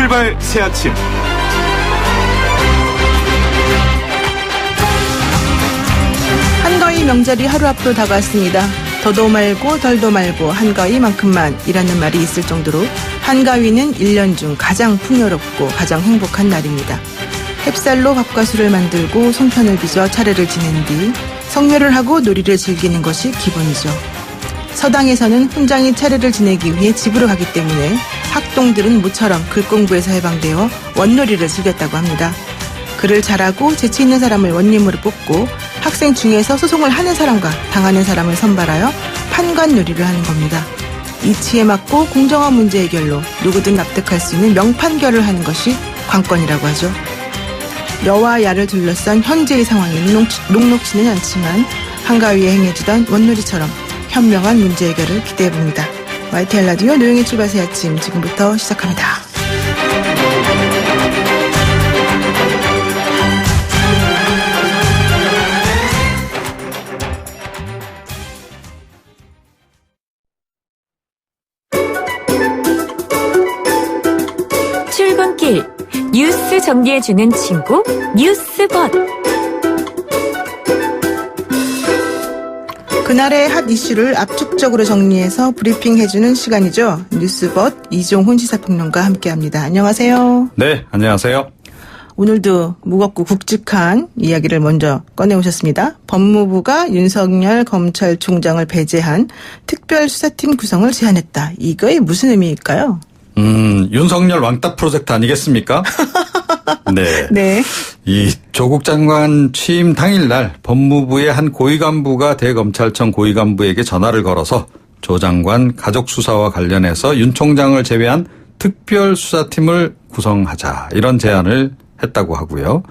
출발 새 아침. 한가위 명절이 하루 앞으로 다가왔습니다. 더도 말고 덜도 말고 한가위만큼만 이라는 말이 있을 정도로 한가위는 1년 중 가장 풍요롭고 가장 행복한 날입니다. 햅쌀로 밥과 술을 만들고 송편을 빚어 차례를 지낸 뒤 성묘를 하고 놀이를 즐기는 것이 기본이죠. 서당에서는 훈장이 차례를 지내기 위해 집으로 가기 때문에 학동들은 모처럼 글공부에서 해방되어 원놀이를 즐겼다고 합니다. 글을 잘하고 재치 있는 사람을 원님으로 뽑고 학생 중에서 소송을 하는 사람과 당하는 사람을 선발하여 판관놀이를 하는 겁니다. 이치에 맞고 공정한 문제 해결로 누구든 납득할 수 있는 명판결을 하는 것이 관건이라고 하죠. 여와 야를 둘러싼 현재의 상황에는 녹록지는 않지만 한가위에 행해지던 원놀이처럼 현명한 문제 해결을 기대해봅니다. YTN 라디오 노영의 출발 새 아침 지금부터 시작합니다. 출근길 뉴스 정리해주는 친구 뉴스봇. 그날의 핫 이슈를 압축적으로 정리해서 브리핑해주는 시간이죠. 뉴스봇 이종훈 시사평론가와 함께합니다. 안녕하세요. 네, 안녕하세요. 오늘도 무겁고 굵직한 이야기를 먼저 꺼내오셨습니다. 법무부가 윤석열 검찰총장을 배제한 특별수사팀 구성을 제안했다. 이거의 무슨 의미일까요? 윤석열 왕따 프로젝트 아니겠습니까? 네. 네. 이 조국 장관 취임 당일날 법무부의 한 고위간부가 대검찰청 고위간부에게 전화를 걸어서 조 장관 가족 수사와 관련해서 윤 총장을 제외한 특별수사팀을 구성하자 이런 제안을 했다고 하고요.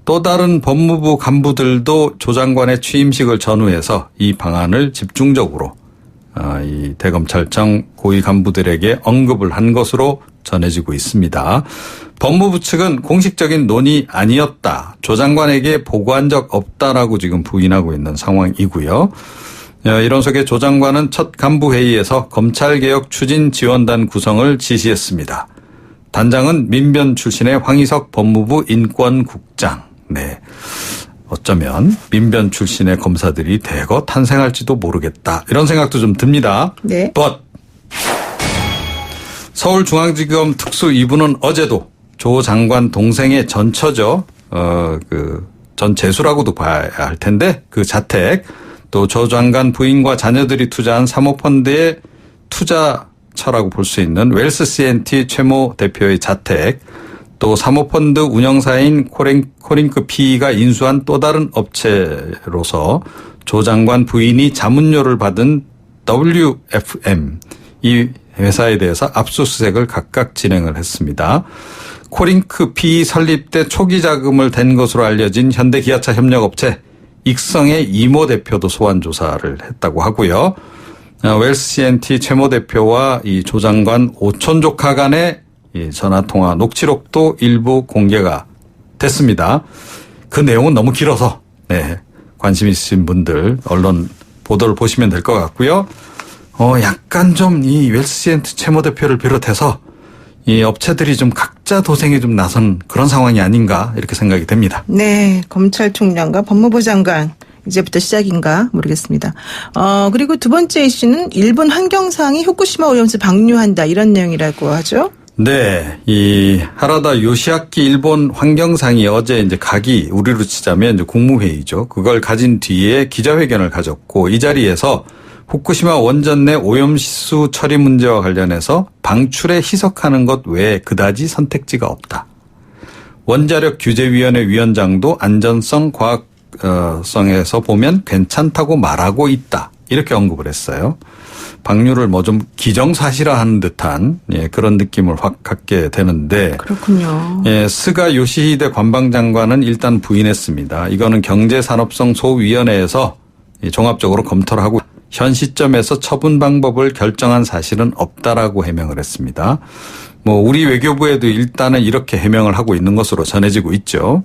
또 다른 법무부 간부들도 조 장관의 취임식을 전후해서 이 방안을 집중적으로 이 대검찰청 고위 간부들에게 언급을 한 것으로 전해지고 있습니다. 법무부 측은 공식적인 논의 아니었다. 조 장관에게 보고한 적 없다라고 지금 부인하고 있는 상황이고요. 이런 속에 조 장관은 첫 간부회의에서 검찰개혁 추진지원단 구성을 지시했습니다. 단장은 민변 출신의 황희석 법무부 인권국장. 네. 어쩌면 민변 출신의 검사들이 대거 탄생할지도 모르겠다. 이런 생각도 좀 듭니다. 네. But 서울중앙지검 특수 2부는 어제도 조 장관 동생의 전 처죠. 전 재수라고도 봐야 할 텐데 그 자택, 또 조 장관 부인과 자녀들이 투자한 사모펀드의 투자처라고 볼 수 있는 웰스 C&T 최모 대표의 자택, 또 사모펀드 운영사인 코링크 PE가 인수한 또 다른 업체로서 조 장관 부인이 자문료를 받은 WFM 이 회사에 대해서 압수수색을 각각 진행을 했습니다. 코링크 PE 설립 때 초기 자금을 댄 것으로 알려진 현대기아차 협력업체 익성의 이모 대표도 소환 조사를 했다고 하고요. 웰스 C&T 최모 대표와 이 조 장관 오촌 조카 간의 이 전화통화 녹취록도 일부 공개가 됐습니다. 그 내용은 너무 길어서 네, 관심 있으신 분들 언론 보도를 보시면 될 것 같고요. 약간 좀 이 웰스 C&T 최모 대표를 비롯해서 이 업체들이 좀 각자 도생에 좀 나선 그런 상황이 아닌가 이렇게 생각이 됩니다. 네, 검찰총장과 법무부 장관 이제부터 시작인가 모르겠습니다. 그리고 두 번째 이슈는 일본 환경상이 후쿠시마 오염수 방류한다 이런 내용이라고 하죠. 네, 이 하라다 요시아키 일본 환경상이 어제 이제 가기 우리로 치자면 이제 국무회의죠. 그걸 가진 뒤에 기자회견을 가졌고 이 자리에서 후쿠시마 원전 내 오염수 처리 문제와 관련해서 방출에 희석하는 것 외에 그다지 선택지가 없다. 원자력 규제위원회 위원장도 안전성, 과학성에서 보면 괜찮다고 말하고 있다. 이렇게 언급을 했어요. 방류를 뭐 좀 기정사실화하는 듯한 그런 느낌을 확 갖게 되는데. 그렇군요. 스가 요시히데 관방장관은 일단 부인했습니다. 이거는 경제산업성 소위원회에서 종합적으로 검토를 하고 현 시점에서 처분 방법을 결정한 사실은 없다라고 해명을 했습니다. 뭐 우리 외교부에도 일단은 이렇게 해명을 하고 있는 것으로 전해지고 있죠.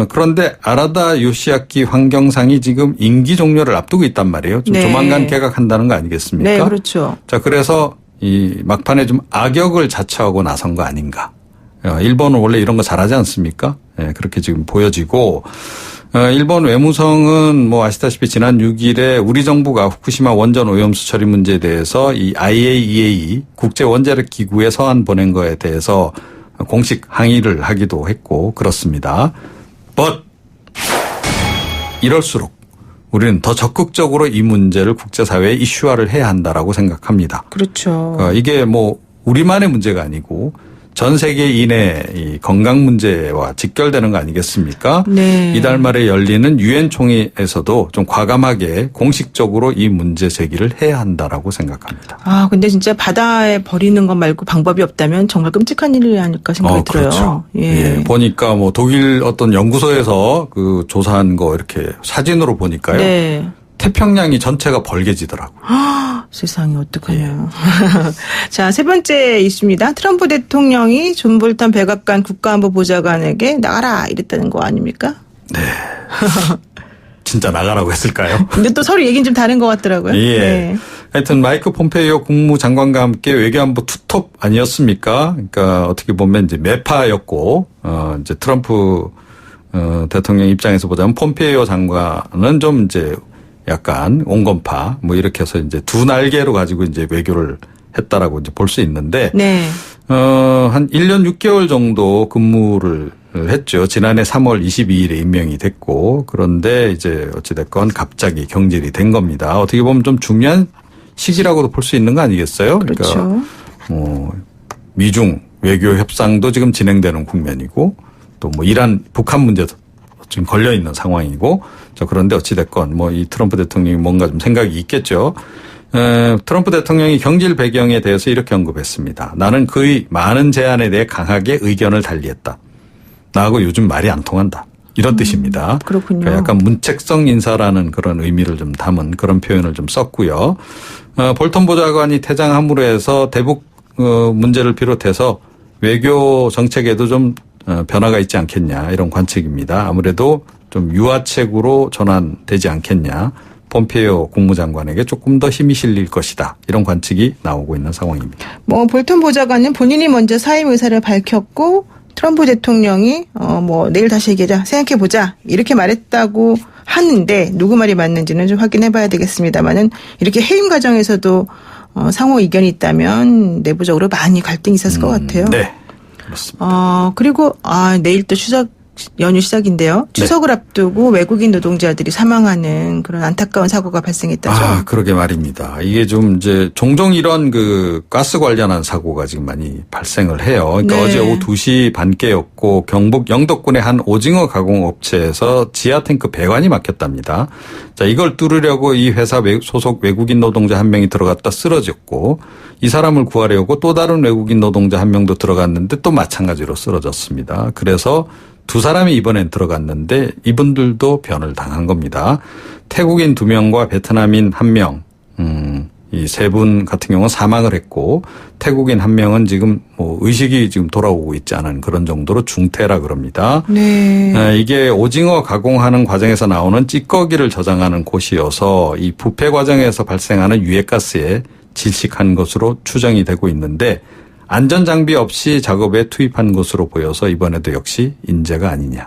그런데 아라다 요시아키 환경상이 지금 임기 종료를 앞두고 있단 말이에요. 좀 네. 조만간 개각한다는 거 아니겠습니까? 네, 그렇죠. 자, 그래서 이 막판에 좀 악역을 자처하고 나선 거 아닌가. 일본은 원래 이런 거 잘하지 않습니까? 예, 그렇게 지금 보여지고, 일본 외무성은 뭐 아시다시피 지난 6일에 우리 정부가 후쿠시마 원전 오염수 처리 문제에 대해서 이 IAEA 국제 원자력 기구에 서한 보낸 거에 대해서 공식 항의를 하기도 했고 그렇습니다. But 이럴수록 우리는 더 적극적으로 이 문제를 국제사회에 이슈화를 해야 한다라고 생각합니다. 그렇죠. 이게 뭐 우리만의 문제가 아니고 전 세계인의 이 건강 문제와 직결되는 거 아니겠습니까? 네. 이달 말에 열리는 유엔 총회에서도 좀 과감하게 공식적으로 이 문제 제기를 해야 한다라고 생각합니다. 아, 근데 진짜 바다에 버리는 것 말고 방법이 없다면 정말 끔찍한 일이 아닐까 생각이 들어요. 그렇죠. 예. 예, 보니까 뭐 독일 어떤 연구소에서 그 조사한 거 이렇게 사진으로 보니까요. 네. 태평양이 전체가 벌개지더라고요. 세상에 어떡하냐. 자, 세 번째 이슈입니다. 트럼프 대통령이 존 볼턴 백악관 국가안보보좌관에게 나가라 이랬다는 거 아닙니까? 네. 진짜 나가라고 했을까요? 근데 또 서로 얘기는 좀 다른 것 같더라고요. 예. 네. 하여튼 마이크 폼페이오 국무장관과 함께 외교안보 투톱 아니었습니까? 그러니까 어떻게 보면 이제 매파였고, 이제 트럼프 대통령 입장에서 보자면 폼페이오 장관은 좀 이제 약간 온건파 뭐 이렇게 해서 이제 두 날개로 가지고 이제 외교를 했다라고 이제 볼 수 있는데, 네. 한 1년 6개월 정도 근무를 했죠. 지난해 3월 22일에 임명이 됐고, 그런데 이제 어찌됐건 갑자기 경질이 된 겁니다. 어떻게 보면 좀 중요한 시기라고도 볼 수 있는 거 아니겠어요? 그렇죠. 그러니까 미중 외교 협상도 지금 진행되는 국면이고, 또 뭐 이란 북한 문제도 지금 걸려 있는 상황이고, 그런데 어찌됐건 뭐 이 트럼프 대통령이 뭔가 좀 생각이 있겠죠. 트럼프 대통령이 경질 배경에 대해서 이렇게 언급했습니다. 나는 그의 많은 제안에 대해 강하게 의견을 달리했다. 나하고 요즘 말이 안 통한다. 이런 뜻입니다. 그렇군요. 그러니까 약간 문책성 인사라는 그런 의미를 좀 담은 그런 표현을 좀 썼고요. 볼턴 보좌관이 퇴장함으로 해서 대북 문제를 비롯해서 외교 정책에도 좀 변화가 있지 않겠냐 이런 관측입니다. 아무래도 좀 유화책으로 전환되지 않겠냐. 폼페이오 국무장관에게 조금 더 힘이 실릴 것이다. 이런 관측이 나오고 있는 상황입니다. 뭐 볼턴 보좌관은 본인이 먼저 사임 의사를 밝혔고 트럼프 대통령이 내일 다시 얘기하자, 생각해보자 이렇게 말했다고 하는데 누구 말이 맞는지는 좀 확인해봐야 되겠습니다만은 이렇게 해임 과정에서도 상호 의견이 있다면 내부적으로 많이 갈등이 있었을 것 같아요. 네, 그렇습니다. 그리고 내일 또 연휴 시작인데요. 추석을 앞두고 외국인 노동자들이 사망하는 그런 안타까운 사고가 발생했다죠. 그러게 말입니다. 이게 좀 이제 종종 이런 그 가스 관련한 사고가 지금 많이 발생을 해요. 그러니까 네. 어제 오후 2시 반께였고 경북 영덕군의 한 오징어 가공업체에서 지하 탱크 배관이 막혔답니다. 자, 이걸 뚫으려고 이 회사 소속 외국인 노동자 한 명이 들어갔다 쓰러졌고, 이 사람을 구하려고 또 다른 외국인 노동자 한 명도 들어갔는데 또 마찬가지로 쓰러졌습니다. 그래서 두 사람이 이번엔 들어갔는데 이분들도 변을 당한 겁니다. 태국인 2명과 베트남인 1명, 이 세 분 같은 경우는 사망을 했고, 태국인 1명은 지금 뭐 의식이 지금 돌아오고 있지 않은 그런 정도로 중태라 그럽니다. 네. 이게 오징어 가공하는 과정에서 나오는 찌꺼기를 저장하는 곳이어서 이 부패 과정에서 발생하는 유해가스에 질식한 것으로 추정이 되고 있는데, 안전장비 없이 작업에 투입한 것으로 보여서 이번에도 역시 인재가 아니냐.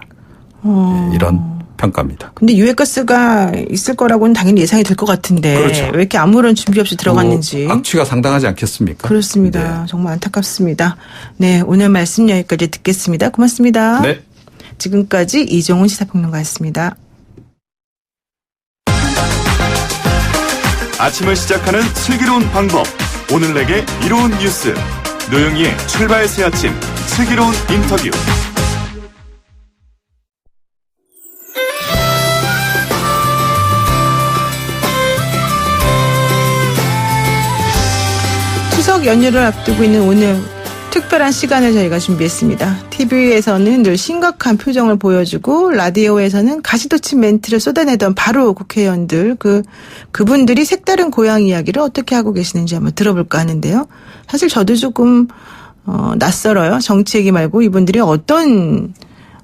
이런 평가입니다. 근데 유해가스가 있을 거라고는 당연히 예상이 될 것 같은데 그렇죠. 왜 이렇게 아무런 준비 없이 들어갔는지. 악취가 상당하지 않겠습니까? 그렇습니다. 네. 정말 안타깝습니다. 네, 오늘 말씀 여기까지 듣겠습니다. 고맙습니다. 네. 지금까지 이종훈 시사평론가였습니다. 아침을 시작하는 슬기로운 방법. 오늘 내게 이로운 뉴스. 노영희의 출발 새 아침 슬기로운 인터뷰. 추석 연휴를 앞두고 있는 오늘 특별한 시간을 저희가 준비했습니다. TV에서는 늘 심각한 표정을 보여주고 라디오에서는 가시돋친 멘트를 쏟아내던 바로 국회의원들 그분들이 색다른 고향 이야기를 어떻게 하고 계시는지 한번 들어볼까 하는데요. 사실 저도 조금 낯설어요. 정치 얘기 말고 이분들이 어떤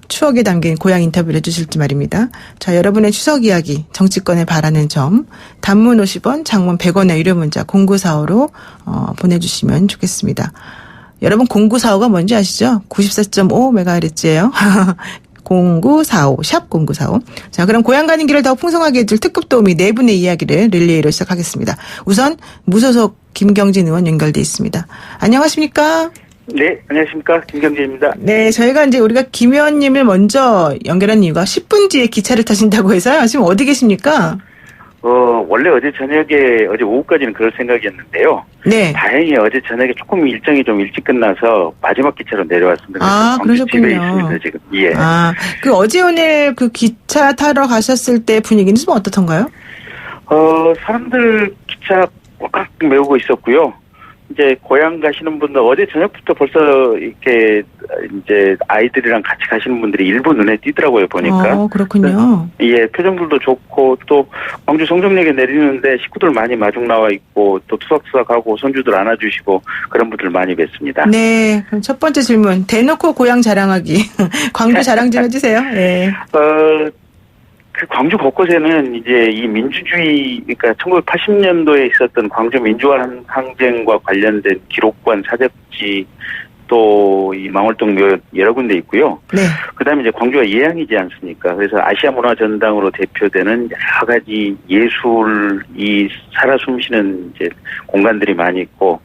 추억이 담긴 고향 인터뷰를 해주실지 말입니다. 자, 여러분의 추석 이야기, 정치권에 바라는 점, 단문 50원, 장문 100원의 유료 문자 0945로 보내주시면 좋겠습니다. 여러분 0945가 뭔지 아시죠? 94.5MHz예요. 0945, 샵 0945. 자, 그럼 고향 가는 길을 더 풍성하게 해줄 특급 도우미 네 분의 이야기를 릴레이로 시작하겠습니다. 우선 무소속 김경진 의원 연결돼 있습니다. 안녕하십니까? 네, 안녕하십니까. 김경진입니다. 네, 저희가 이제 우리가 김 의원님을 먼저 연결한 이유가 10분 뒤에 기차를 타신다고 해서요. 지금 어디 계십니까? 원래 어제 오후까지는 그럴 생각이었는데요. 네. 다행히 어제 저녁에 조금 일정이 좀 일찍 끝나서 마지막 기차로 내려왔습니다. 아, 광주 집에 그러셨군요. 있습니다, 지금. 예. 아, 그 어제 오늘 그 기차 타러 가셨을 때 분위기는 좀 어떻던가요? 사람들 기차 꽉 메우고 있었고요. 이제 고향 가시는 분들 어제 저녁부터 벌써 이렇게 이제 아이들이랑 같이 가시는 분들이 일부 눈에 띄더라고요, 보니까. 그렇군요. 예, 표정들도 좋고 또 광주 송정역에 내리는데 식구들 많이 마중 나와 있고 또 투석투석하고 손주들 안아주시고 그런 분들 많이 뵀습니다. 네, 그럼 첫 번째 질문. 대놓고 고향 자랑하기. 광주 자랑 좀 해주세요. 네. 그 광주 곳곳에는 이제 이 민주주의, 그러니까 1980년도에 있었던 광주 민주화 항쟁과 관련된 기록관, 사적지, 또 이 망월동 묘 여러 군데 있고요. 네. 그다음에 이제 광주가 예향이지 않습니까? 그래서 아시아 문화 전당으로 대표되는 여러 가지 예술이 살아 숨쉬는 이제 공간들이 많이 있고,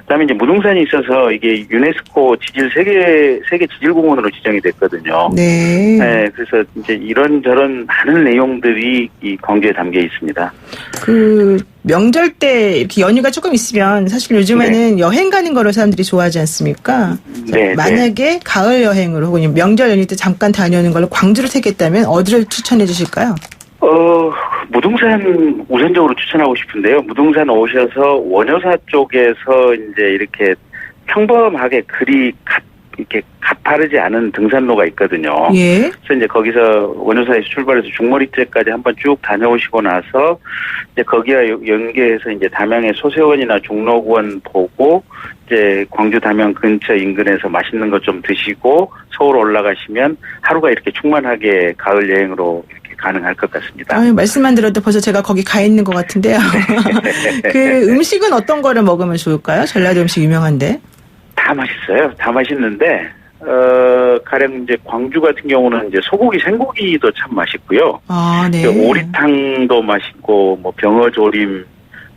그다음에 이제 무등산이 있어서 이게 유네스코 세계 지질공원으로 지정이 됐거든요. 네. 네, 그래서 이제 이런저런 많은 내용들이 이 광주에 담겨 있습니다. 그 명절 때 이렇게 연휴가 조금 있으면 사실 요즘에는 여행 가는 거를 사람들이 좋아하지 않습니까? 네. 만약에 가을 여행으로 혹은 명절 연휴 때 잠깐 다녀오는 걸로 광주를 택했다면 어디를 추천해 주실까요? 무등산 우선적으로 추천하고 싶은데요. 무등산 오셔서 원효사 쪽에서 이제 이렇게 평범하게 이렇게 가파르지 않은 등산로가 있거든요. 예. 그래서 이제 거기서 원효사에서 출발해서 중머리째까지 한번 쭉 다녀오시고 나서 이제 거기와 연계해서 이제 담양의 소세원이나 종로원 보고 이제 광주 담양 근처 인근에서 맛있는 것 좀 드시고 서울 올라가시면 하루가 이렇게 충만하게 가을 여행으로 이렇게 가능할 것 같습니다. 말씀만 들어도 벌써 제가 거기 가 있는 것 같은데요. 그 음식은 어떤 거를 먹으면 좋을까요? 전라도 음식 유명한데. 다 맛있어요. 다 맛있는데, 가령 이제 광주 같은 경우는 이제 소고기, 생고기도 참 맛있고요. 아, 네. 오리탕도 맛있고, 뭐 병어조림,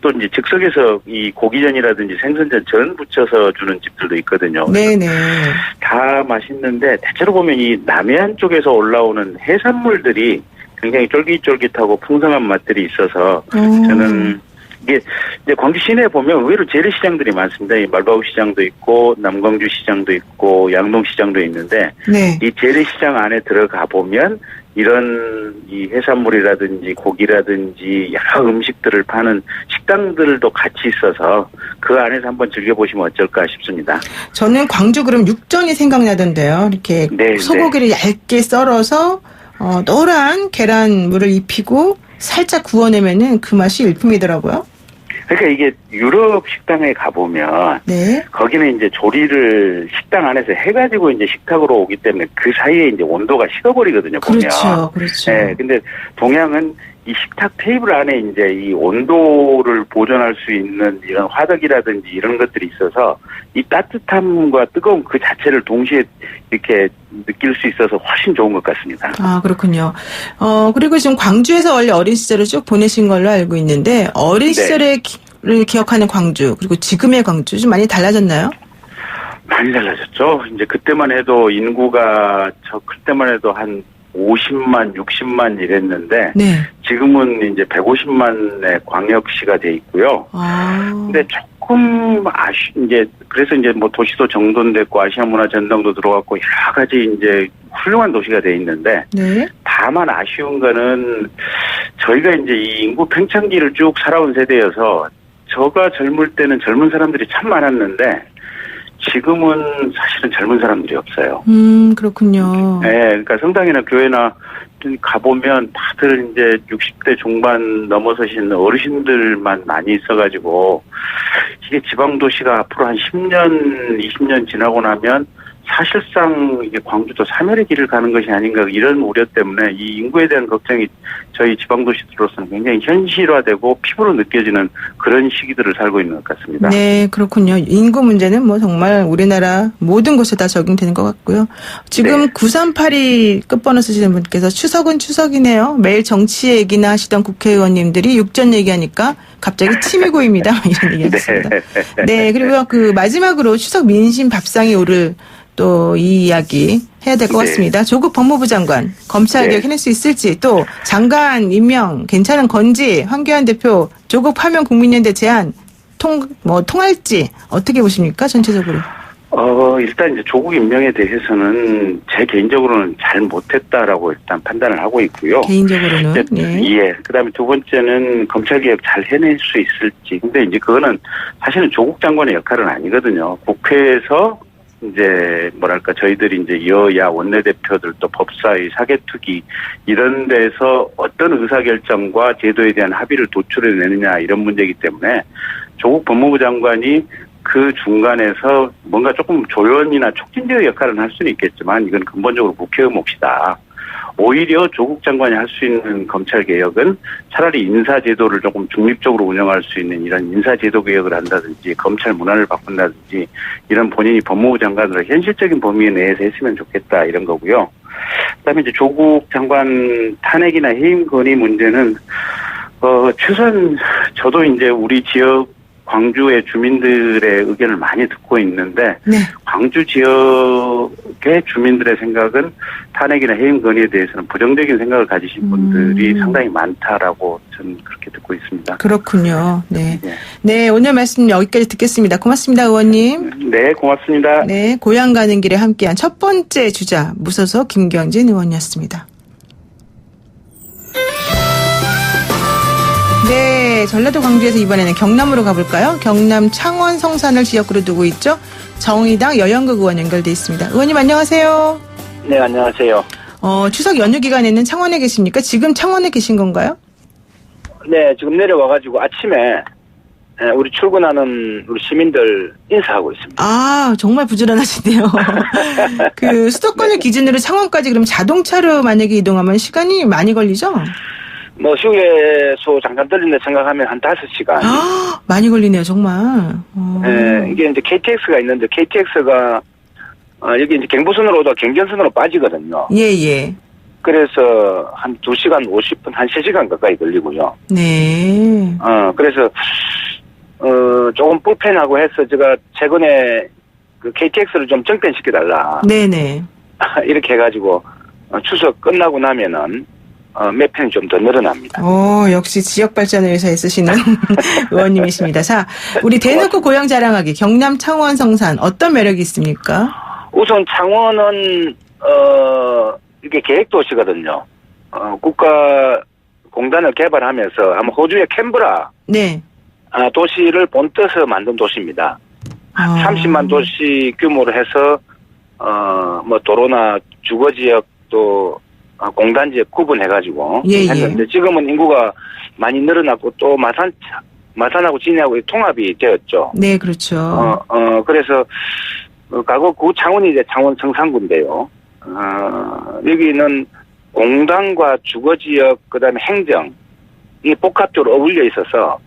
또 이제 즉석에서 이 고기전이라든지 생선전 전 부쳐서 주는 집들도 있거든요. 네네. 다 맛있는데, 대체로 보면 이 남해안 쪽에서 올라오는 해산물들이 굉장히 쫄깃쫄깃하고 풍성한 맛들이 있어서, 저는 이게 이제 광주 시내에 보면 의외로 재래시장들이 많습니다. 이 말바우 시장도 있고 남광주 시장도 있고 양동 시장도 있는데, 네. 이 재래시장 안에 들어가 보면 이런 이 해산물이라든지 고기라든지 여러 음식들을 파는 식당들도 같이 있어서 그 안에서 한번 즐겨보시면 어쩔까 싶습니다. 저는 광주 그럼 육전이 생각나던데요. 이렇게 네, 소고기를 얇게 썰어서 노란 계란물을 입히고 살짝 구워내면은 그 맛이 일품이더라고요. 그러니까 이게 유럽 식당에 가보면, 네. 거기는 이제 조리를 식당 안에서 해가지고 이제 식탁으로 오기 때문에 그 사이에 이제 온도가 식어버리거든요, 보면. 그렇죠, 그렇죠. 네, 근데 동양은 이 식탁 테이블 안에 이제 이 온도를 보존할 수 있는 이런 화덕이라든지 이런 것들이 있어서 이 따뜻함과 뜨거움 그 자체를 동시에 이렇게 느낄 수 있어서 훨씬 좋은 것 같습니다. 아, 그렇군요. 그리고 지금 광주에서 원래 어린 시절을 쭉 보내신 걸로 알고 있는데, 어린 시절을 기억하는 광주, 그리고 지금의 광주 좀 많이 달라졌나요? 많이 달라졌죠. 이제 그때만 해도 인구가 그때만 해도 한 50만, 60만 이랬는데, 네. 지금은 이제 150만의 광역시가 돼 있고요. 근데 조금 그래서 이제 뭐 도시도 정돈됐고 아시아 문화 전당도 들어갔고 여러 가지 이제 훌륭한 도시가 돼 있는데, 네. 다만 아쉬운 거는 저희가 이제 이 인구 팽창기를 쭉 살아온 세대여서 저가 젊을 때는 젊은 사람들이 참 많았는데 지금은 사실은 젊은 사람들이 없어요. 그렇군요. 네, 그러니까 성당이나 교회나 가보면 다들 이제 60대 중반 넘어서신 어르신들만 많이 있어가지고 이게 지방도시가 앞으로 한 10년, 20년 지나고 나면 사실상 이게 광주도 사멸의 길을 가는 것이 아닌가 이런 우려 때문에 이 인구에 대한 걱정이 저희 지방도시들로서는 굉장히 현실화되고 피부로 느껴지는 그런 시기들을 살고 있는 것 같습니다. 네, 그렇군요. 인구 문제는 뭐 정말 우리나라 모든 곳에 다 적용되는 것 같고요. 지금 네. 9382 끝번호 쓰시는 분께서 추석은 추석이네요. 매일 정치 얘기나 하시던 국회의원님들이 육전 얘기하니까 갑자기 침이 고입니다. 이런 얘기 하셨습니다. 네, 그리고 그 마지막으로 추석 민심 밥상이 오를 또 이 이야기 해야 될 것 네. 같습니다. 조국 법무부 장관 검찰 개혁 해낼 수 있을지 또 장관 임명 괜찮은 건지 황교안 대표 조국 파면 국민연대 제안 통할지 어떻게 보십니까 전체적으로? 일단 이제 조국 임명에 대해서는 제 개인적으로는 잘 못했다라고 일단 판단을 하고 있고요. 개인적으로는 예. 그다음에 두 번째는 검찰 개혁 잘 해낼 수 있을지. 근데 이제 그거는 사실은 조국 장관의 역할은 아니거든요. 국회에서 이제 뭐랄까 저희들이 이제 여야 원내대표들도 법사위 사개특위 이런 데서 어떤 의사결정과 제도에 대한 합의를 도출해내느냐 이런 문제이기 때문에 조국 법무부 장관이 그 중간에서 뭔가 조금 조연이나 촉진제의 역할은 할 수는 있겠지만 이건 근본적으로 국회의 몫이다. 오히려 조국 장관이 할 수 있는 검찰 개혁은 차라리 인사제도를 조금 중립적으로 운영할 수 있는 이런 인사제도 개혁을 한다든지 검찰 문화를 바꾼다든지 이런 본인이 법무부 장관으로 현실적인 범위 내에서 했으면 좋겠다 이런 거고요. 그다음에 이제 조국 장관 탄핵이나 해임 건의 문제는 최소한 저도 이제 우리 지역 광주의 주민들의 의견을 많이 듣고 있는데 네. 광주 지역의 주민들의 생각은 탄핵이나 해임 건의에 대해서는 부정적인 생각을 가지신 분들이 상당히 많다라고 저는 그렇게 듣고 있습니다. 그렇군요. 네. 네. 네, 오늘 말씀 여기까지 듣겠습니다. 고맙습니다, 의원님. 네, 고맙습니다. 네, 고향 가는 길에 함께한 첫 번째 주자 무소속 김경진 의원이었습니다. 네, 전라도 광주에서 이번에는 경남으로 가볼까요? 경남 창원 성산을 지역구로 두고 있죠. 정의당 여영극 의원 연결돼 있습니다. 의원님 안녕하세요. 네, 안녕하세요. 추석 연휴 기간에는 창원에 계십니까? 지금 창원에 계신 건가요? 네, 지금 내려와가지고 아침에 우리 출근하는 우리 시민들 인사하고 있습니다. 아, 정말 부지런하시네요. 그 수도권을 기준으로 창원까지 그럼 자동차로 만약에 이동하면 시간이 많이 걸리죠? 뭐 휴게소 잠깐 들린다 생각하면 한 5시간. 아, 많이 걸리네요, 정말. 이게 이제 KTX가 있는데 KTX가 여기 이제 경부선으로 오다 경전선으로 빠지거든요. 예. 그래서 한 2시간 50분, 한 3시간 가까이 걸리고요. 네. 그래서 조금 불편하고 해서 제가 최근에 그 KTX를 좀 정편시켜달라. 네네. 이렇게 해가지고 추석 끝나고 나면은 몇 편이 좀 더 늘어납니다. 역시 지역 발전을 위해서 애쓰시는 의원님이십니다. 자, 우리 대놓고 고향 자랑하기 경남 창원 성산 어떤 매력이 있습니까? 우선 창원은 이게 계획도시거든요. 국가 공단을 개발하면서 아마 호주의 캔버라 네. 도시를 본떠서 만든 도시입니다. 30만 도시 규모로 해서 뭐 도로나 주거지역 또 공단지역 구분해가지고 했는데 지금은 인구가 많이 늘어났고 또 마산하고 진해하고 통합이 되었죠. 네, 그렇죠. 그래서 과거 구 창원이 이제 창원 성산구인데요. 여기는 공단과 주거지역 그다음에 행정 이 복합적으로 어울려 있어서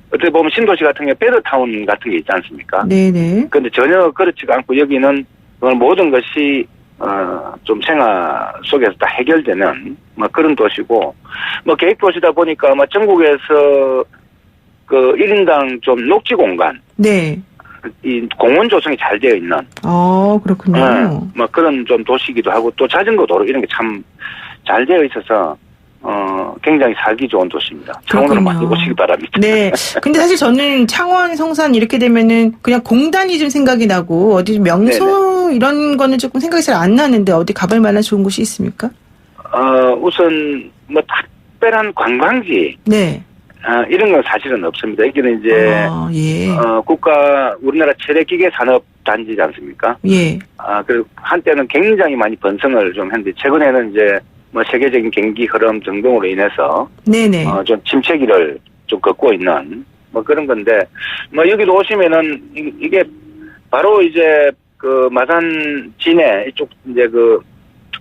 어떻게 보면 신도시 같은 게 베드타운 같은 게 있지 않습니까? 네네. 그런데 전혀 그렇지가 않고 여기는 모든 것이 좀 생활 속에서 다 해결되는 뭐 그런 도시고 뭐 계획도시다 보니까 아마 전국에서 그 1인당 좀 녹지 공간 네. 이 공원 조성이 잘 되어 있는 그렇군요. 뭐 그런 좀 도시이기도 하고 또 자전거 도로 이런 게 참 잘 되어 있어서 굉장히 살기 좋은 도시입니다. 창원으로 많이 오시기 바랍니다. 네. 근데 사실 저는 창원, 성산 이렇게 되면은 그냥 공단이 좀 생각이 나고 어디 명소 네네. 이런 거는 조금 생각이 잘 안 나는데 어디 가볼 만한 좋은 곳이 있습니까? 우선 뭐 특별한 관광지 네. 이런 건 사실은 없습니다. 여기는 이제 국가 우리나라 최대 기계 산업 단지지 않습니까? 예. 그리고 한때는 굉장히 많이 번성을 좀 했는데 최근에는 이제 뭐 세계적인 경기 흐름 등등으로 인해서 네네. 좀 침체기를 좀 걷고 있는 뭐 그런 건데 뭐 여기도 오시면은 이게 바로 이제 그 마산 진해 이쪽 이제 그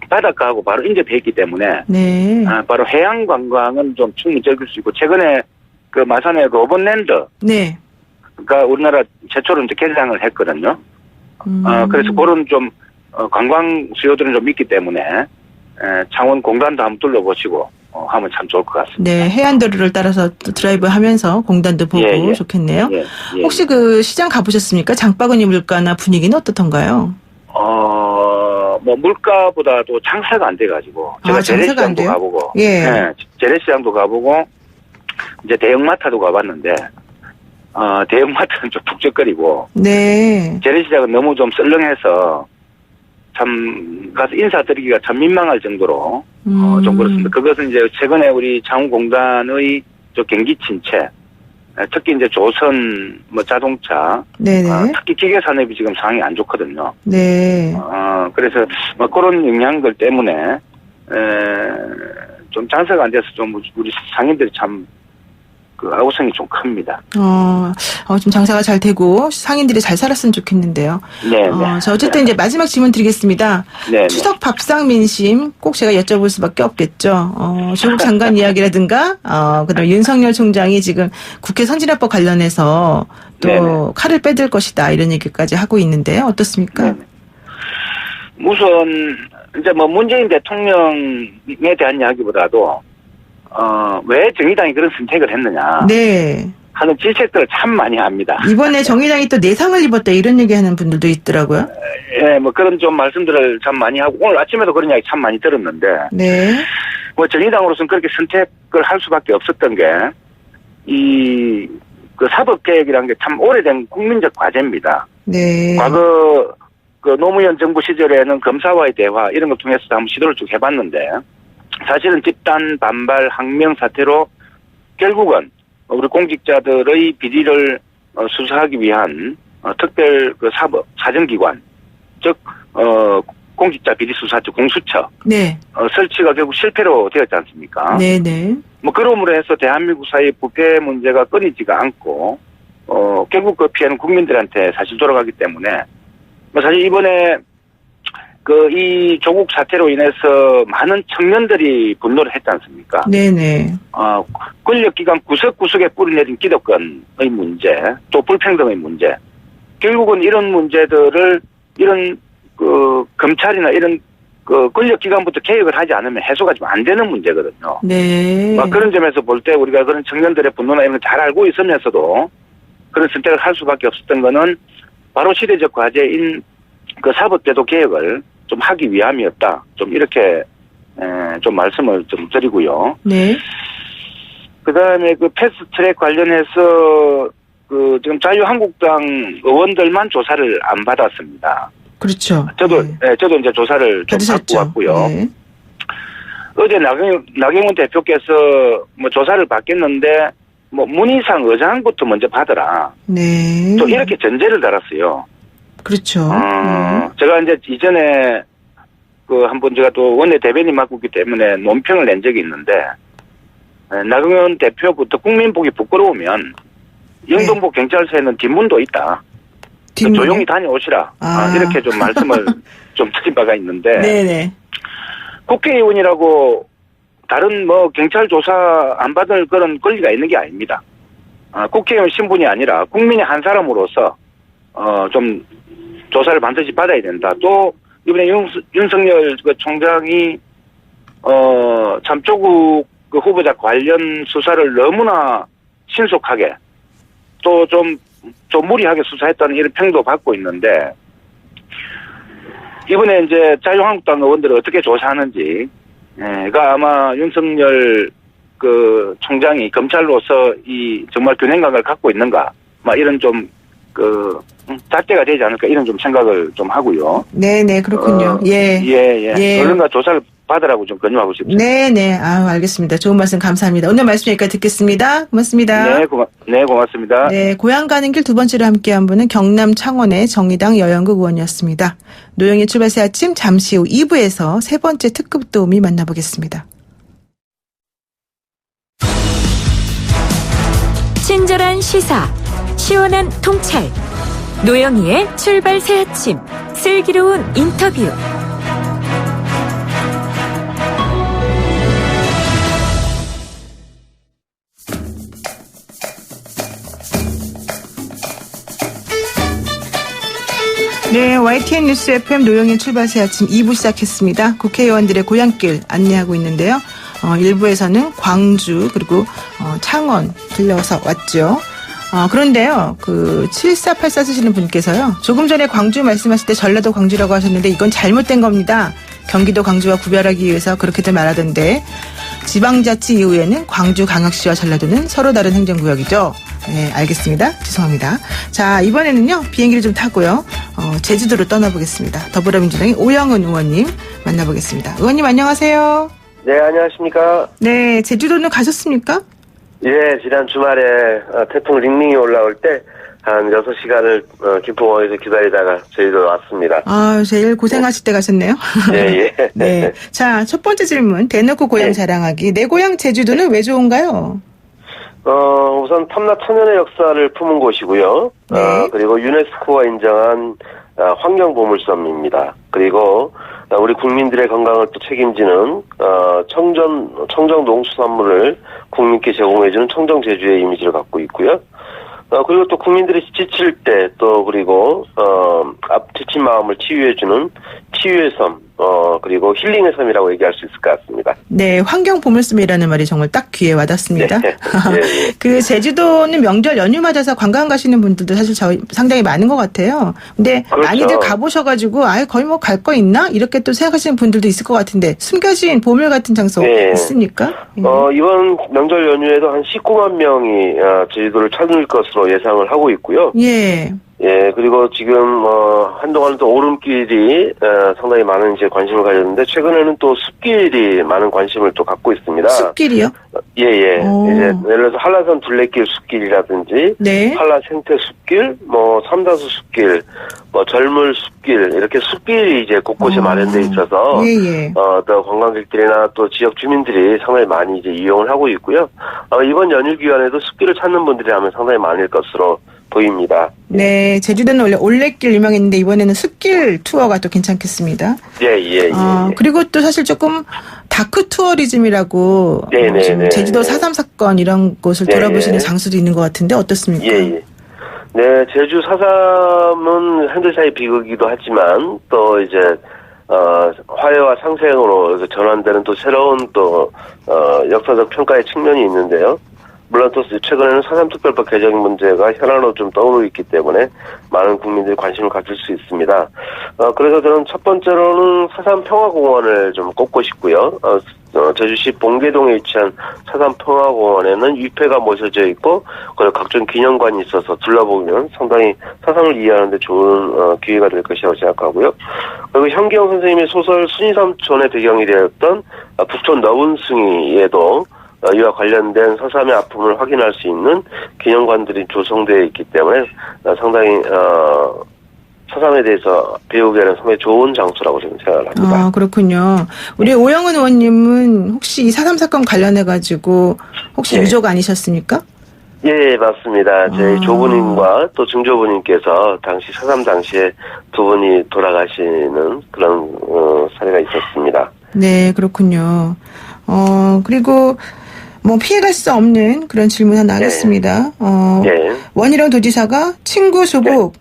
바닷가하고 바로 인접해 있기 때문에 네. 바로 해양 관광은 좀 충분히 즐길 수 있고 최근에 그 마산의 로봇랜드가 네. 우리나라 최초로 이제 개장을 했거든요. 그래서 그런 좀 관광 수요들은 좀 있기 때문에 창원 공단도 한번 둘러보시고 하면 참 좋을 것 같습니다. 네, 해안도로를 따라서 또 드라이브 하면서 공단도 보고 예, 예. 좋겠네요. 예, 예. 혹시 그 시장 가보셨습니까? 장바구니 물가나 분위기는 어떻던가요? 뭐 물가보다도 장사가 안 돼가지고 제가 장사가 안 재래시장도 돼요? 가보고, 예. 네, 재래시장도 가보고 이제 대형마트도 가봤는데 대형마트는 좀 북적거리고 네. 재래시장은 너무 좀 썰렁해서 참 가서 인사드리기가 참 민망할 정도로 좀 그렇습니다. 그것은 이제 최근에 우리 창원공단의 저 경기 침체, 특히 이제 조선 뭐 자동차, 네네. 특히 기계 산업이 지금 상황이 안 좋거든요. 네. 그래서 뭐 그런 영향들 때문에 좀 장사가 안 돼서 좀 우리 상인들이 참 그 아우성이 좀 큽니다. 좀 장사가 잘 되고 상인들이 잘 살았으면 좋겠는데요. 네. 저 어쨌든 이제 마지막 질문 드리겠습니다. 네. 추석 밥상 민심 꼭 제가 여쭤볼 수밖에 없겠죠. 조국 장관 이야기라든가, 그다음에 윤석열 총장이 지금 국회 선진화법 관련해서 또 네네. 칼을 빼들 것이다 이런 얘기까지 하고 있는데요. 어떻습니까? 네네. 우선 이제 뭐 문재인 대통령에 대한 이야기보다도 왜 정의당이 그런 선택을 했느냐 네. 하는 질책들을 참 많이 합니다. 이번에 정의당이 또 내상을 입었다 이런 얘기하는 분들도 있더라고요. 예, 뭐 그런 좀 말씀들을 참 많이 하고 오늘 아침에도 그런 이야기 참 많이 들었는데 네. 뭐 정의당으로서는 그렇게 선택을 할 수밖에 없었던 게 이 그 사법개혁이라는 게 참 오래된 국민적 과제입니다. 네. 과거 그 노무현 정부 시절에는 검사와의 대화 이런 걸 통해서 한번 시도를 쭉 해봤는데 사실은 집단 반발 항명 사태로 결국은 우리 공직자들의 비리를 수사하기 위한 특별 그 사정기관 즉 공직자 비리 수사처 공수처 네. 설치가 결국 실패로 되었지 않습니까? 네네. 뭐 그러므로 해서 대한민국 사회 부패 문제가 끊이지가 않고 결국 그 피해는 국민들한테 사실 돌아가기 때문에 뭐 사실 이번에 그 이 조국 사태로 인해서 많은 청년들이 분노를 했지 않습니까? 네네. 권력기관 구석구석에 뿌리내린 기득권의 문제, 또 불평등의 문제, 결국은 이런 문제들을 이런 그 검찰이나 이런 그 권력기관부터 개혁을 하지 않으면 해소가 좀 안 되는 문제거든요. 네. 그런 점에서 볼 때 우리가 그런 청년들의 분노나 이런 걸 잘 알고 있으면서도 그런 선택을 할 수밖에 없었던 거는 바로 시대적 과제인 그 사법제도 개혁을 좀 하기 위함이었다. 좀 이렇게 좀 말씀을 좀 드리고요. 네. 그다음에 그 패스트트랙 관련해서 그 지금 자유한국당 의원들만 조사를 안 받았습니다. 그렇죠. 저도 네. 저도 이제 조사를 좀 받고 왔고요. 네. 어제 나경원 대표께서 뭐 조사를 받겠는데 뭐 문희상 의장부터 먼저 받으라. 네. 또 이렇게 전제를 달았어요. 그렇죠. 제가 이제 이전에 그 한번 제가 또 원내 대변인 맡고 있기 때문에 논평을 낸 적이 있는데 나경원 대표부터 국민 보기 부끄러우면 영등포 경찰서에는 뒷문도 있다. 뒷문이요? 조용히 다녀오시라. 이렇게 좀 말씀을 좀 드린 바가 있는데 네네. 국회의원이라고 다른 뭐 경찰 조사 안 받을 그런 권리가 있는 게 아닙니다. 국회의원 신분이 아니라 국민의 한 사람으로서 좀 조사를 반드시 받아야 된다. 또 이번에 윤석열 그 총장이 참 조국 그 후보자 관련 수사를 너무나 신속하게 또 좀 무리하게 수사했다는 이런 평도 받고 있는데 이번에 이제 자유한국당 의원들을 어떻게 조사하는지가 아마 윤석열 그 총장이 검찰로서 이 정말 균형감을 갖고 있는가 막 이런 좀 그 잣대가 되지 않을까 이런 좀 생각을 좀 하고요. 네네 그렇군요. 예. 언론가 조사를 받으라고 좀 권유하고 싶습니다. 네네. 알겠습니다. 좋은 말씀 감사합니다. 오늘 말씀 여기까지 듣겠습니다. 고맙습니다. 네, 고맙습니다. 네, 고향 가는 길 두 번째로 함께한 분은 경남 창원의 정의당 여영국 의원이었습니다. 노영의 출발새 아침 잠시 후 2부에서 세 번째 특급 도우미 만나보겠습니다. 친절한 시사, 시원한 통찰, 노영희의 출발 새 아침, 슬기로운 인터뷰. 네, YTN 뉴스 FM 노영희 출발 새 아침 2부 시작했습니다. 국회의원들의 고향길 안내하고 있는데요. 1부에서는 광주 그리고 창원 들려서 왔죠. 그런데요, 7484 쓰시는 분께서요, 조금 전에 광주 말씀하실 때 전라도 광주라고 하셨는데 이건 잘못된 겁니다. 경기도 광주와 구별하기 위해서 그렇게들 말하던데, 지방자치 이후에는 광주 광역시와 전라도는 서로 다른 행정구역이죠. 네, 알겠습니다. 죄송합니다. 자, 이번에는요, 비행기를 좀 타고요, 제주도로 떠나보겠습니다. 더불어민주당의 오영은 의원님 만나보겠습니다. 의원님 안녕하세요. 네, 안녕하십니까. 네, 제주도는 가셨습니까? 예, 지난 주말에 태풍 링링이 올라올 때 한 6시간을 김포공항에서 기다리다가 저희도 왔습니다. 제일 고생하실 때 가셨네요. 예. 네. 자, 첫 번째 질문. 대놓고 고향 자랑하기. 내 고향 제주도는 왜 좋은가요? 우선 탐라 천연의 역사를 품은 곳이고요. 네. 그리고 유네스코가 인정한 환경보물섬입니다. 그리고 우리 국민들의 건강을 또 책임지는 청정 농수산물을 국민께 제공해주는 청정 제주의 이미지를 갖고 있고요. 그리고 또 국민들이 지칠 때 또 그리고 지친 마음을 치유해주는 치유의 섬, 그리고 힐링의 섬이라고 얘기할 수 있을 것 같습니다. 네, 환경 보물섬이라는 말이 정말 딱 귀에 와닿습니다. 네. 제주도는 명절 연휴 맞아서 관광 가시는 분들도 사실 상당히 많은 것 같아요. 근데 그렇죠. 많이들 가보셔가지고 거의 뭐 갈 거 있나? 이렇게 또 생각하시는 분들도 있을 것 같은데, 숨겨진 보물 같은 장소 있습니까? 이번 명절 연휴에도 한 19만 명이 제주도를 찾을 것으로 예상을 하고 있고요. 예, 그리고 지금, 한동안은 또 오름길이, 상당히 많은 이제 관심을 가졌는데, 최근에는 또 숲길이 많은 관심을 또 갖고 있습니다. 숲길이요? 예. 이제, 예를 들어서 한라산 둘레길 숲길이라든지, 네. 한라 생태 숲길, 삼다수 숲길, 절물 숲길, 이렇게 숲길이 이제 곳곳에 마련되어 있어서, 또 관광객들이나 또 지역 주민들이 상당히 많이 이제 이용을 하고 있고요. 이번 연휴 기간에도 숲길을 찾는 분들이 아마 상당히 많을 것으로 보입니다. 네, 제주도는 원래 올레길 유명했는데 이번에는 숲길 투어가 또 괜찮겠습니다. 예. 그리고 또 사실 조금 다크 투어리즘이라고 네. 제주도 4.3 사건 이런 곳을 돌아보시는 장소도 있는 것 같은데 어떻습니까? 예. 네, 제주 4.3은 현대사의 비극이기도 하지만 또 이제 화해와 상생으로 전환되는 또 새로운 또 역사적 평가의 측면이 있는데요. 물론 또 최근에는 4.3 특별법 개정 문제가 현안으로 좀 떠오르고 있기 때문에 많은 국민들이 관심을 가질 수 있습니다. 그래서 저는 첫 번째로는 4.3 평화공원을 좀 꼽고 싶고요. 제주시 봉계동에 위치한 4.3 평화공원에는 위패가 모셔져 있고, 그리고 각종 기념관이 있어서 둘러보면 상당히 4.3을 이해하는 데 좋은 기회가 될 것이라고 생각하고요. 그리고 현기영 선생님의 소설 순이삼촌의 배경이 되었던 북촌 너분숭이에도 이와 관련된 4.3의 아픔을 확인할 수 있는 기념관들이 조성되어 있기 때문에 상당히 4.3에 대해서 배우기에는 상당히 좋은 장소라고 저는 생각을 합니다. 그렇군요. 우리 오영은 의원님은 혹시 이 4.3 사건 관련해가지고 혹시 유족 아니셨습니까? 예, 맞습니다. 제 조부님과 또 증조부님께서 당시 4.3 당시에 두 분이 돌아가시는 그런 사례가 있었습니다. 네, 그렇군요. 그리고 피해갈 수 없는 그런 질문 하나 하겠습니다. 원희룡 도지사가 친구 조국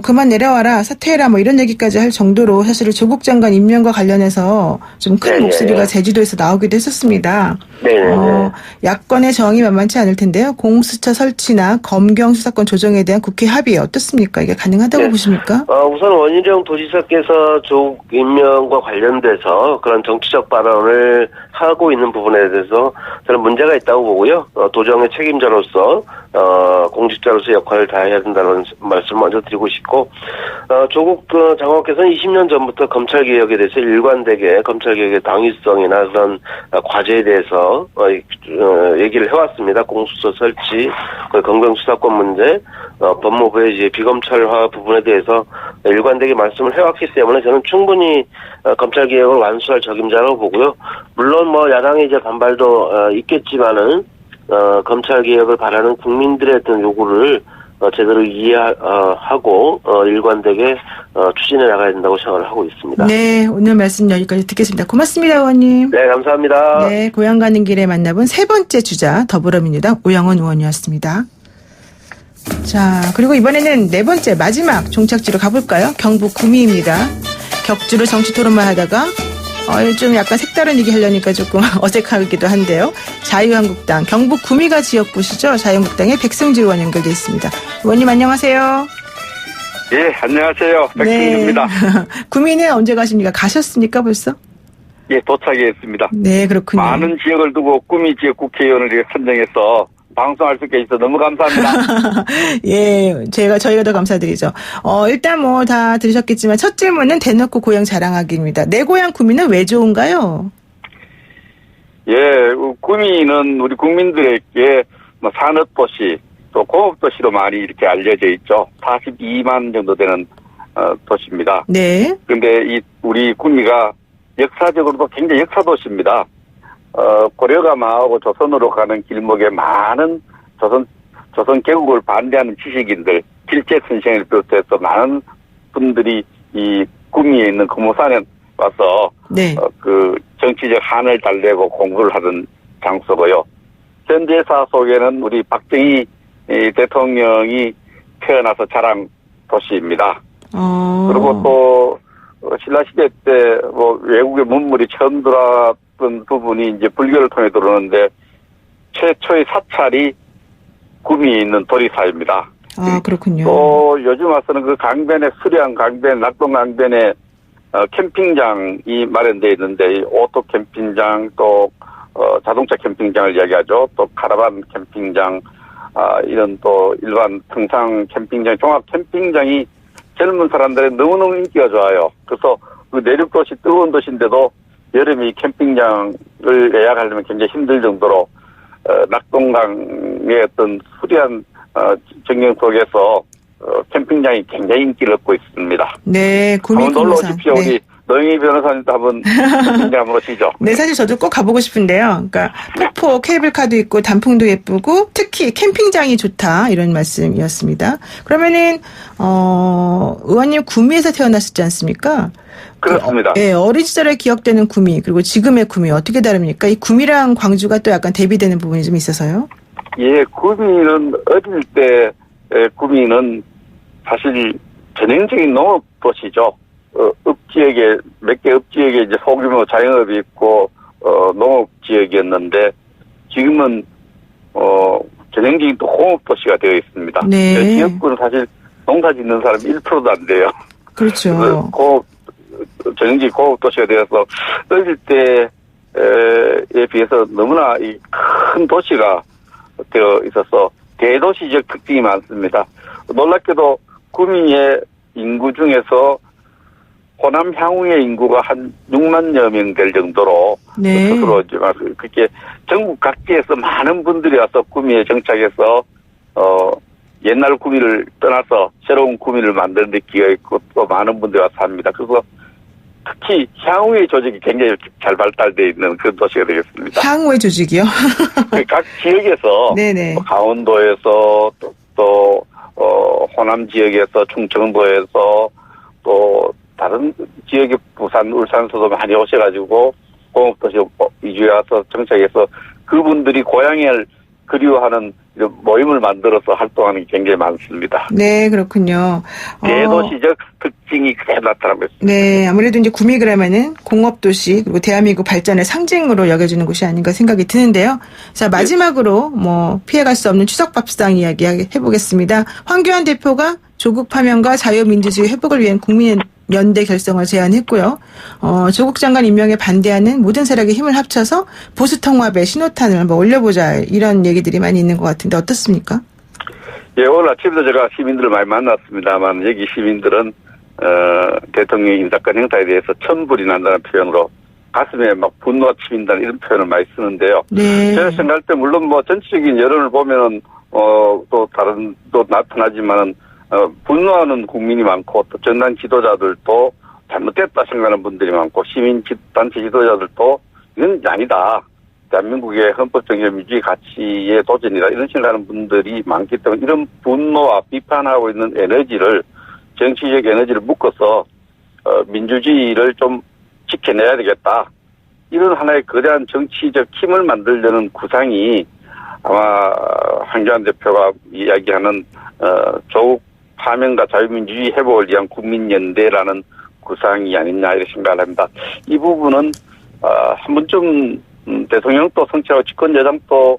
그만 내려와라, 사퇴해라, 이런 얘기까지 할 정도로 사실 조국 장관 임명과 관련해서 좀 큰 목소리가 제주도에서 나오기도 했었습니다. 야권의 저항이 만만치 않을 텐데요. 공수처 설치나 검경 수사권 조정에 대한 국회 합의 어떻습니까? 이게 가능하다고 보십니까? 우선 원희룡 도지사께서 조국 임명과 관련돼서 그런 정치적 발언을 하고 있는 부분에 대해서 저는 문제가 있다고 보고요. 도정의 책임자로서 공직자로서 역할을 다해야 된다는 말씀을 먼저 드리고 싶고, 조국 장관께서는 20년 전부터 검찰개혁에 대해서 일관되게 검찰개혁의 당위성이나 그런 과제에 대해서 얘기를 해왔습니다. 공수처 설치, 검경수사권 문제, 법무부의 이제 비검찰화 부분에 대해서 일관되게 말씀을 해왔기 때문에 저는 충분히 검찰개혁을 완수할 적임자라고 보고요. 물론 야당의 이제 반발도 있겠지만은 검찰개혁을 바라는 국민들의 어떤 요구를 제대로 이해하고 일관되게 추진해 나가야 된다고 생각을 하고 있습니다. 네, 오늘 말씀 여기까지 듣겠습니다. 고맙습니다, 의원님. 네, 감사합니다. 네, 고향 가는 길에 만나본 세 번째 주자 더불어민주당 오영훈 의원이었습니다. 자, 그리고 이번에는 네 번째 마지막 종착지로 가볼까요? 경북 구미입니다. 격주로 정치 토론만 하다가 좀 약간 색다른 얘기 하려니까 조금 어색하기도 한데요. 자유한국당 경북 구미가 지역구시죠. 자유한국당의 백승주 의원 연결돼 있습니다. 의원님 안녕하세요. 예, 안녕하세요. 백승주입니다. 네. 구미는 언제 가십니까? 가셨습니까 벌써? 예, 도착했습니다. 네, 그렇군요. 많은 지역을 두고 구미 지역 국회의원을 선정해서 방송할 수 있게 해서 너무 감사합니다. 예, 저희가 더 감사드리죠. 일단 뭐 다 들으셨겠지만 첫 질문은 대놓고 고향 자랑하기입니다. 내 고향 구미는 왜 좋은가요? 예, 구미는 우리 국민들에게 뭐 산업도시 또 공업도시로 많이 이렇게 알려져 있죠. 42만 정도 되는 도시입니다. 네. 그런데 우리 구미가 역사적으로도 굉장히 역사도시입니다. 고려가마하고 조선으로 가는 길목에 많은 조선 개국을 반대하는 지식인들, 길제 선생을 비롯해서 많은 분들이 이 구미에 있는 금호산에 와서 네. 그 정치적 한을 달래고 공부를 하던 장소고요. 현대사 속에는 우리 박정희 대통령이 태어나서 자란 도시입니다. 그리고 또 신라시대 때 뭐 외국의 문물이 처음 들어왔던 부분이 이제 불교를 통해 들어오는데 최초의 사찰이 구미에 있는 도리사입니다. 아, 그렇군요. 또 요즘 와서는 그 강변에 수량 강변, 낙동 강변에 캠핑장이 마련되어 있는데 오토 캠핑장 또 자동차 캠핑장을 이야기하죠. 또 카라반 캠핑장 이런 또 일반 등산 캠핑장, 종합 캠핑장이 젊은 사람들의 너무너무 인기가 좋아요. 그래서 그 내륙도시 뜨거운 도시인데도 여름에 캠핑장을 예약하려면 굉장히 힘들 정도로 낙동강의 어떤 수려한 전경 속에서 캠핑장이 굉장히 인기를 얻고 있습니다. 네, 구미 한번 놀러 금호산. 오십시오. 네. 우리 노영희 변호사님도 한번 캠핑장 한번 오시죠. 네, 사실 저도 꼭 가보고 싶은데요. 그러니까 폭포 케이블카도 있고 단풍도 예쁘고 특히 캠핑장이 좋다 이런 말씀이었습니다. 그러면은 의원님 구미에서 태어났었지 않습니까? 그렇습니다. 예, 어린 시절에 기억되는 구미 그리고 지금의 구미 어떻게 다릅니까? 이 구미랑 광주가 또 약간 대비되는 부분이 좀 있어서요. 예, 구미는 어릴 때 구미는 사실 전형적인 농업 도시죠. 읍지역에 몇 개 읍지역에 이제 소규모 자영업이 있고 농업 지역이었는데 지금은 전형적인 또 공업 도시가 되어 있습니다. 네. 지역구는 사실 농사 짓는 사람 1%도 안 돼요. 그렇죠. 전형적인 공업 도시가 되어서 어릴 때에 비해서 너무나 이 큰 도시가 되어 있어서 대도시적 특징이 많습니다. 놀랍게도 구미의 인구 중에서 호남 향후의 인구가 한 6만여 명 될 정도로 네. 스스로 이제 그렇게 전국 각지에서 많은 분들이 와서 구미에 정착해서 옛날 구미를 떠나서 새로운 구미를 만드는 데 기여 있고 또 많은 분들이 와서 합니다. 그래서 특히 향후의 조직이 굉장히 잘 발달되어 있는 그런 도시가 되겠습니다. 향후의 조직이요? 각 지역에서 네네. 강원도에서 또 호남 지역에서 충청도에서 또 다른 지역의 부산, 울산서도 많이 오셔가지고 공업도시 이주해 와서 정착해서 그분들이 고향을 그리워하는 이런 모임을 만들어서 활동하는 게 굉장히 많습니다. 네, 그렇군요. 대도시적 특징이 크게 나타나고 있습니다. 네, 아무래도 이제 구미 그러면은 공업도시 그리고 대한민국 발전의 상징으로 여겨지는 곳이 아닌가 생각이 드는데요. 자, 마지막으로 뭐 피해갈 수 없는 추석밥상 이야기 해보겠습니다. 황교안 대표가 조국 파면과 자유민주주의 회복을 위한 국민연대 결성을 제안했고요. 조국 장관 임명에 반대하는 모든 세력의 힘을 합쳐서 보수 통합의 신호탄을 한번 올려보자 이런 얘기들이 많이 있는 것 같은데 어떻습니까? 예, 오늘 아침에도 제가 시민들을 많이 만났습니다만 여기 시민들은 대통령 인사권 행사에 대해서 천불이 난다는 표현으로 가슴에 막 분노가 치민다는 이런 표현을 많이 쓰는데요. 네. 제가 생각할 때 물론 뭐 전체적인 여론을 보면은 또 다른 또 나타나지만은 분노하는 국민이 많고 또 정당 지도자들도 잘못됐다 생각하는 분들이 많고 시민 단체 지도자들도 이건 아니다. 대한민국의 헌법적 민주주의 가치의 도전이다 이런 식으로 하는 분들이 많기 때문에 이런 분노와 비판하고 있는 에너지를 정치적 에너지를 묶어서 민주주의를 좀 지켜내야 되겠다. 이런 하나의 거대한 정치적 힘을 만들려는 구상이 아마 황교안 대표가 이야기하는 조국 파면과 자유민주주의 회복을 위한 국민연대라는 구상이 아니냐 이렇게 생각을 합니다. 이 부분은 한 번쯤 대통령도 성취하고 집권 여당도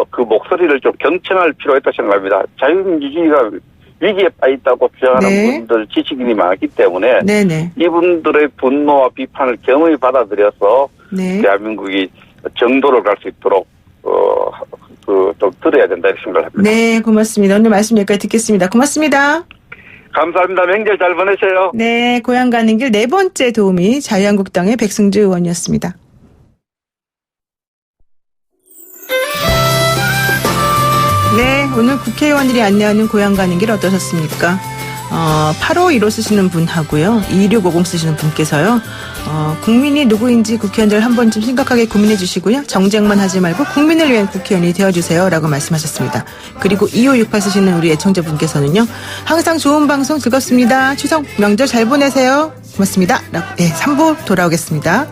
그 목소리를 좀 경청할 필요가 있다고 생각합니다. 자유민주주의가 위기에 빠있다고 주장하는 네. 분들 지식인이 많기 때문에 네네. 이분들의 분노와 비판을 겸허히 받아들여서 네. 대한민국이 정도를 갈 수 있도록 좀 들어야 된다 이렇게 생각을 합니다. 네, 고맙습니다. 오늘 말씀 여기까지 듣겠습니다. 고맙습니다. 감사합니다. 명절 잘 보내세요. 네, 고향 가는 길 네 번째 도우미 자유한국당의 백승주 의원이었습니다. 네, 오늘 국회의원들이 안내하는 고향 가는 길 어떠셨습니까? 8515 쓰시는 분하고요. 2650 쓰시는 분께서요. 국민이 누구인지 국회의원들 한 번쯤 심각하게 고민해 주시고요. 정쟁만 하지 말고 국민을 위한 국회의원이 되어주세요. 라고 말씀하셨습니다. 그리고 2568 쓰시는 우리 애청자분께서는요. 항상 좋은 방송 즐겁습니다. 추석 명절 잘 보내세요. 고맙습니다. 네, 3부 돌아오겠습니다.